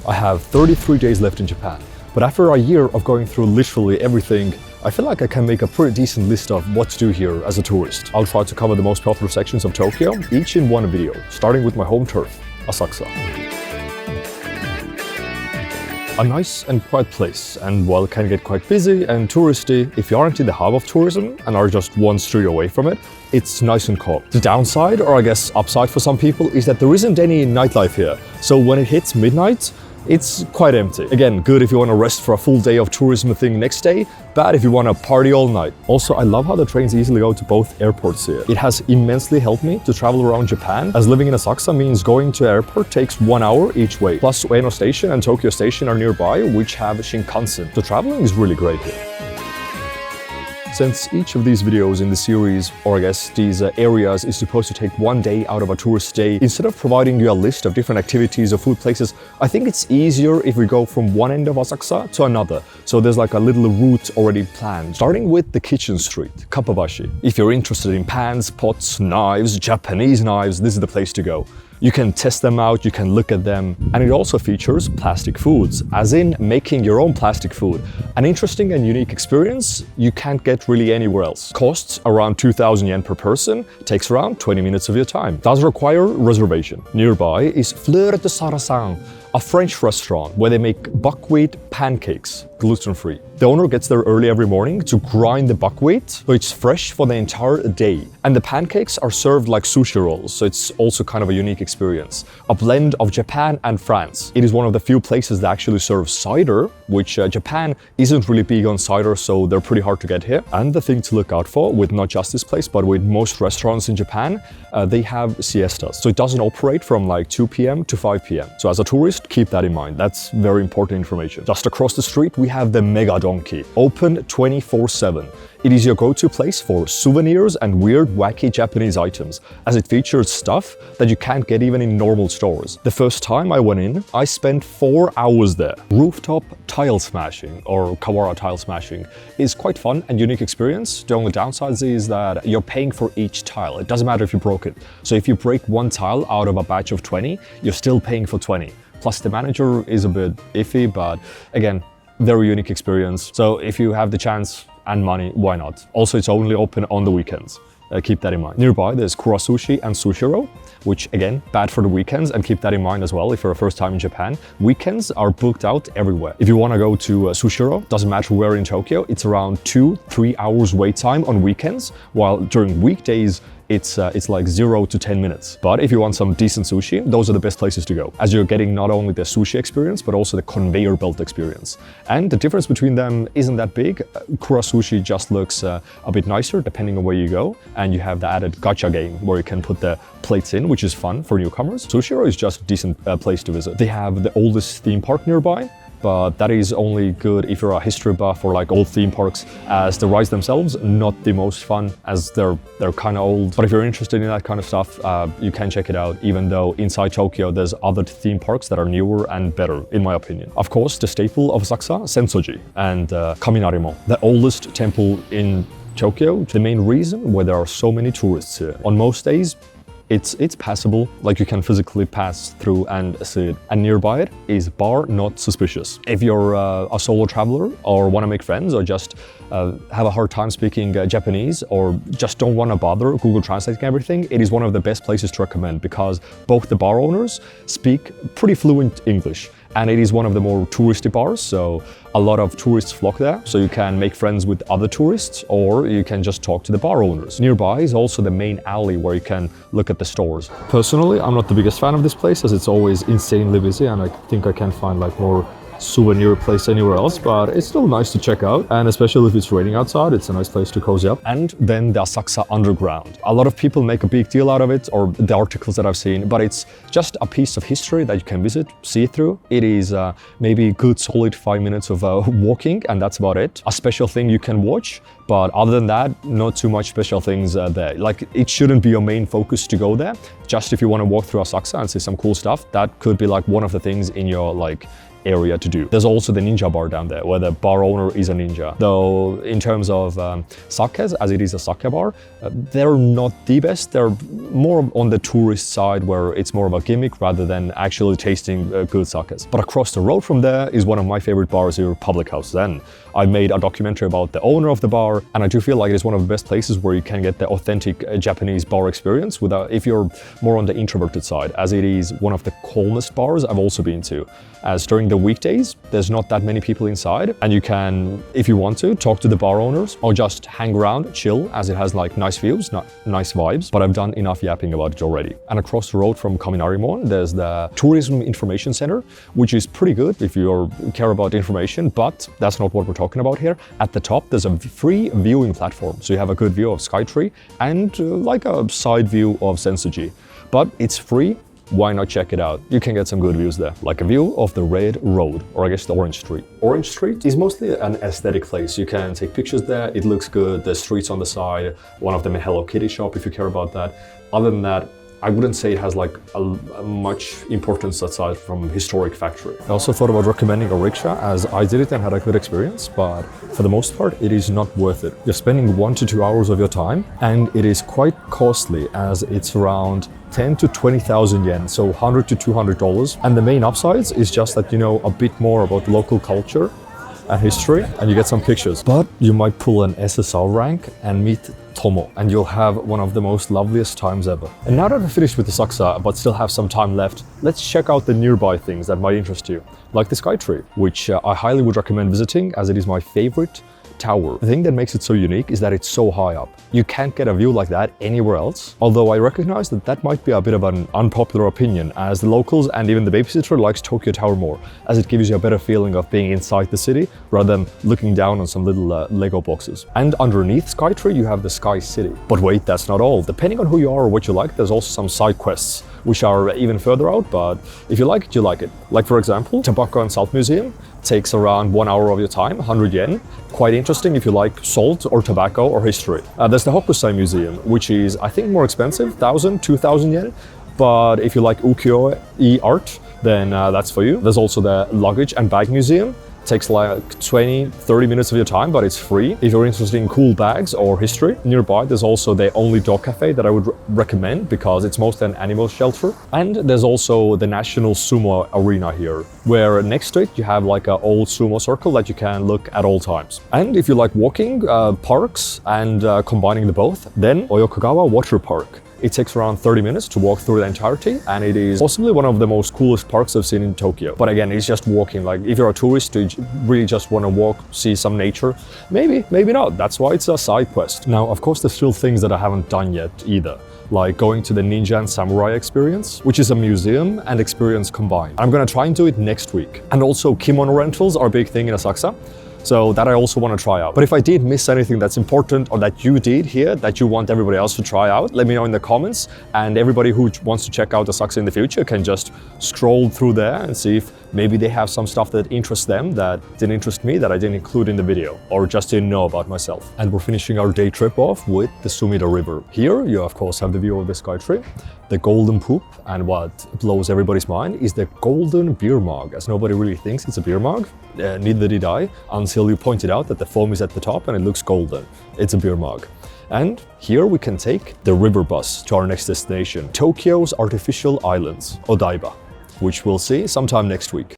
I have 33 days left in Japan, but after a year of going through literally everything, I feel like I can make a pretty decent list of what to do here as a tourist. I'll try to cover the most popular sections of Tokyo, each in one video, starting with my home turf, Asakusa. A nice and quiet place, and while it can get quite busy and touristy, if you aren't in the hub of tourism and are just one street away from it, it's nice and calm. The downside, or I guess upside for some people, is that there isn't any nightlife here. So when it hits midnight, it's quite empty. Again, good if you want to rest for a full day of tourism thing next day, bad if you want to party all night. Also, I love how the trains easily go to both airports here. It has immensely helped me to travel around Japan, as living in Asakusa means going to airport takes 1 hour each way. Plus, Ueno Station and Tokyo Station are nearby, which have Shinkansen. So traveling is really great here. Since each of these videos in the series, or I guess these areas, is supposed to take 1 day out of a tourist day, instead of providing you a list of different activities or food places, I think it's easier if we go from one end of Asakusa to another. So there's like a little route already planned. Starting with the kitchen street, Kappabashi. If you're interested in pans, pots, knives, Japanese knives, this is the place to go. You can test them out, you can look at them, and it also features plastic foods, as in making your own plastic food. An interesting and unique experience you can't get really anywhere else. Costs around 2,000 yen per person, takes around 20 minutes of your time. Does require reservation. Nearby is Fleur de Sarasan, a French restaurant where they make buckwheat pancakes, gluten-free. The owner gets there early every morning to grind the buckwheat, so it's fresh for the entire day. And the pancakes are served like sushi rolls, so it's also kind of a unique experience. A blend of Japan and France. It is one of the few places that actually serve cider, which Japan isn't really big on cider, so they're pretty hard to get here. And the thing to look out for with not just this place, but with most restaurants in Japan, they have siestas. So it doesn't operate from like 2 p.m. to 5 p.m. So as a tourist, keep that in mind. That's very important information. Just across the street, we have the Mega Donkey, open 24/7. It is your go-to place for souvenirs and weird, wacky Japanese items, as it features stuff that you can't get even in normal stores. The first time I went in, I spent 4 hours there. Rooftop tile smashing, or Kawara tile smashing, is quite fun and unique experience. The only downside is that you're paying for each tile. It doesn't matter if you broke it. So if you break one tile out of a batch of 20, you're still paying for 20. Plus the manager is a bit iffy, but again, very unique experience. So if you have the chance and money, why not? Also, it's only open on the weekends. Keep that in mind. Nearby, there's Kura Sushi and Sushiro, which again, bad for the weekends, and keep that in mind as well if you're a first time in Japan. Weekends are booked out everywhere. If you want to go to Sushiro, doesn't matter where in Tokyo, it's around 2-3 hours wait time on weekends, while during weekdays, it's like 0 to 10 minutes. But if you want some decent sushi, those are the best places to go, as you're getting not only the sushi experience, but also the conveyor belt experience. And the difference between them isn't that big. Kura Sushi just looks a bit nicer depending on where you go, and you have the added gacha game where you can put the plates in, which is fun for newcomers. Sushiro is just a decent place to visit. They have the oldest theme park nearby, but that is only good if you're a history buff or like old theme parks, as the rides themselves not the most fun, as they're kind of old. But if you're interested in that kind of stuff, you can check it out, even though inside Tokyo there's other theme parks that are newer and better, in my opinion. Of course, the staple of Asakusa, Sensoji and Kaminari-mo, the oldest temple in Tokyo. The main reason why there are so many tourists here. On most days, it's passable, like you can physically pass through and see it. And nearby it is bar not suspicious. If you're a solo traveler or want to make friends, or just have a hard time speaking Japanese, or just don't want to bother Google translating everything, it is one of the best places to recommend, because both the bar owners speak pretty fluent English. And it is one of the more touristy bars, so a lot of tourists flock there. So you can make friends with other tourists, or you can just talk to the bar owners. Nearby is also the main alley where you can look at the stores. Personally, I'm not the biggest fan of this place, as it's always insanely busy, and I think I can find like more souvenir place anywhere else, but it's still nice to check out, and especially if it's raining outside, it's a nice place to cozy up. And then the Asakusa Underground. A lot of people make a big deal out of it, or the articles that I've seen, but it's just a piece of history that you can visit, see through. It is maybe a good solid 5 minutes of walking, and that's about it. A special thing you can watch, but other than that, not too much special things there. Like, it shouldn't be your main focus to go there. Just if you want to walk through Asakusa and see some cool stuff, that could be like one of the things in your area to do. There's also the ninja bar down there, where the bar owner is a ninja. Though in terms of sakes, as it is a sake bar, they're not the best. They're more on the tourist side, where it's more of a gimmick rather than actually tasting good sakes. But across the road from there is one of my favorite bars here, Public House Zen. I made a documentary about the owner of the bar, and I do feel like it is one of the best places where you can get the authentic Japanese bar experience if you're more on the introverted side, as it is one of the calmest bars I've also been to. As during the weekdays, there's not that many people inside, and you can, if you want to, talk to the bar owners or just hang around, chill, as it has like nice views, nice vibes, but I've done enough yapping about it already. And across the road from Kaminarimon, there's the Tourism Information Center, which is pretty good if you care about information, but that's not what we're talking about here. At the top, there's a free viewing platform, so you have a good view of Skytree and like a side view of Sensoji. But it's free. Why not check it out? You can get some good views there, like a view of the Red Road, or I guess the Orange Street. Orange Street is mostly an aesthetic place. You can take pictures there, it looks good, the streets on the side, one of them a Hello Kitty shop if you care about that. Other than that, I wouldn't say it has like a much importance aside from historic factory. I also thought about recommending a rickshaw, as I did it and had a good experience, but for the most part, it is not worth it. You're spending 1 to 2 hours of your time, and it is quite costly, as it's around 10 to 20,000 yen, so $100 to $200. And the main upsides is just that you know a bit more about local culture and history, and you get some pictures. But you might pull an SSR rank and meet Tomo, and you'll have one of the most loveliest times ever. And now that I've finished with the Asakusa, but still have some time left, let's check out the nearby things that might interest you, like the Skytree, which I highly would recommend visiting, as it is my favorite tower. The thing that makes it so unique is that it's so high up. You can't get a view like that anywhere else, although I recognize that that might be a bit of an unpopular opinion, as the locals and even the babysitter likes Tokyo Tower more, as it gives you a better feeling of being inside the city rather than looking down on some little Lego boxes. And underneath Skytree you have the Sky City. But wait, that's not all. Depending on who you are or what you like, there's also some side quests, which are even further out, but if you like it, you like it. Like for example, Tobacco and Salt Museum takes around 1 hour of your time, 100 yen. Quite interesting if you like salt or tobacco or history. There's the Hokusai Museum, which is, I think, more expensive, 1,000, 2,000 yen. But if you like ukiyo-e art, then that's for you. There's also the Luggage and Bag Museum. Takes like 20-30 minutes of your time, but it's free if you're interested in cool bags or history. Nearby there's also the only dog cafe that I would recommend, because it's mostly an animal shelter. And there's also the National Sumo Arena here, where next to it you have like an old sumo circle that you can look at all times. And if you like walking, parks and combining the both, then Oyokogawa Water Park. It takes around 30 minutes to walk through the entirety, and it is possibly one of the most coolest parks I've seen in Tokyo. But again, it's just walking. Like if you're a tourist, you really just want to walk, see some nature, maybe not. That's why it's a side quest. Now, of course, there's still things that I haven't done yet either, like going to the Ninja and Samurai experience, which is a museum and experience combined. I'm gonna try and do it next week. And also kimono rentals are a big thing in Asakusa, so that I also want to try out. But if I did miss anything that's important, or that you did here that you want everybody else to try out, let me know in the comments. And everybody who wants to check out Asakusa in the future can just scroll through there and see if maybe they have some stuff that interests them that didn't interest me, that I didn't include in the video, or just didn't know about myself. And we're finishing our day trip off with the Sumida River. Here you of course have the view of the Skytree, the golden poop, and what blows everybody's mind is the golden beer mug, as nobody really thinks it's a beer mug. Neither did I, until you pointed out that the foam is at the top and it looks golden. It's a beer mug. And here we can take the river bus to our next destination, Tokyo's artificial islands, Odaiba, which we'll see sometime next week.